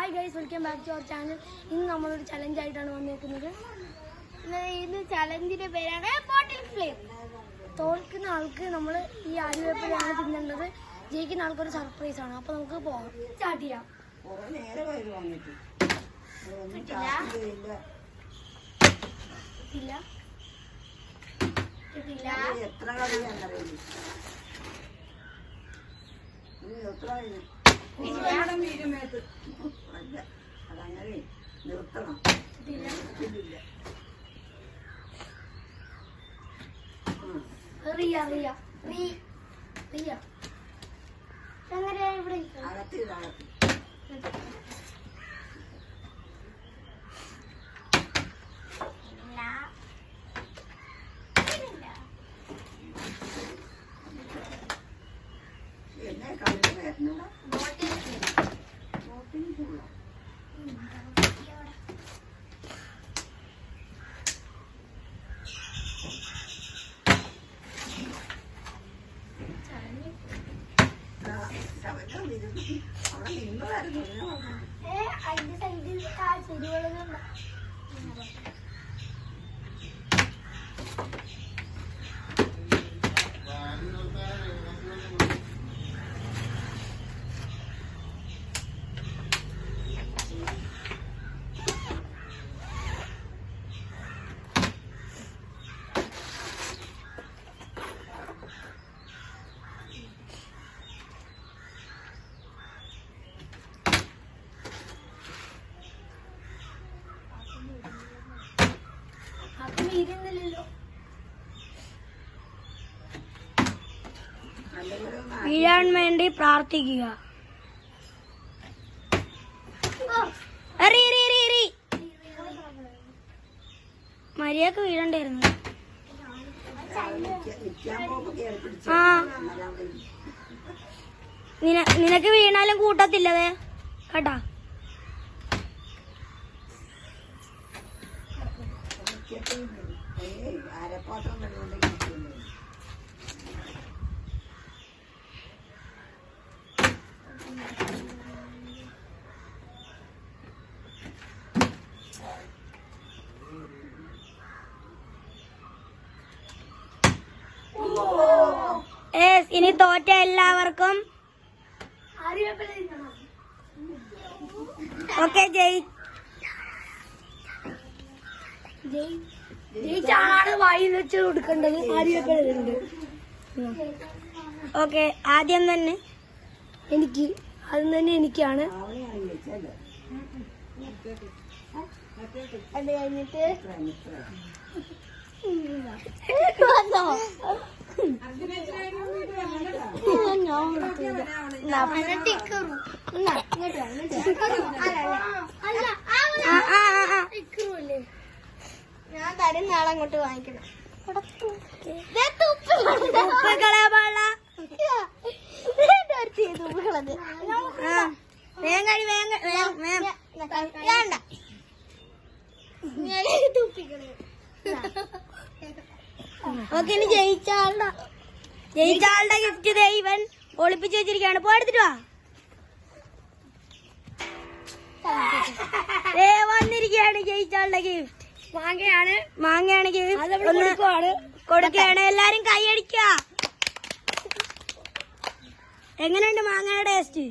Hi guys, welcome back to our channel. ഇന്ന് നമ്മളൊരു challenge ആയിട്ടാണ് വന്നേക്കുന്നത്. ഇന്ന് ചലഞ്ചിന്റെ പേരാണ് ബോട്ടിൽ ഫ്ലെയിം. തോൽക്കുന്ന ആൾക്ക് നമ്മൾ ഈ ആലുവേപ്പിലാണ് തിന്നേണ്ടത്. ജയിക്കുന്ന ആൾക്കൊരു സർപ്രൈസ് ആണ്. അപ്പൊ നമുക്ക് പോകാം, സ്റ്റാർട്ട് ചെയ്യാം. അതങ്ങനെ നിർത്തണം. എന്നെ കളിക്കുന്ന അവിടെ നിന്നതായിരുന്നു. അതിന്റെ സൈഡിൽ ചെടികളുണ്ട്. വീഴാൻ വേണ്ടി പ്രാർത്ഥിക്കുക. മര്യാദക്ക് വീഴണ്ടായിരുന്നു. ആ, നിനക്ക് വീണാലും കൂട്ടത്തില്ലതേ കേട്ടാ. അരപ്പാത്രം ഇനി തോറ്റ എല്ലാവർക്കും ഓക്കെ. ജയിച്ചാണ് വായിൽ വെച്ച് കൊടുക്കേണ്ടത്. ആര്യപ്പഴുണ്ട്. ഓക്കെ, ആദ്യം തന്നെ എനിക്കാണ്. അത് കഴിഞ്ഞിട്ട് ഞാൻ തരും. നാളെ അങ്ങോട്ട് വാങ്ങിക്കണം. ഓക്കെ, ഇനി ജയിച്ച ആളുടെ ഗിഫ്റ്റ് ദൈവൻ ഒളിപ്പിച്ചു വെച്ചിരിക്കാണ്. പോയെടുത്തിട്ട് വാ. വന്നിരിക്കുകയാണ് ജയിച്ച ആളുടെ ഗിഫ്റ്റ്. മാങ്ങയാണ് ഗിഫ്റ്റ്. കൊടുക്കുകയാണ്. എല്ലാരും കൈയടിക്കുക. എങ്ങനെയുണ്ട് മാങ്ങയുടെ ടേസ്റ്റ്?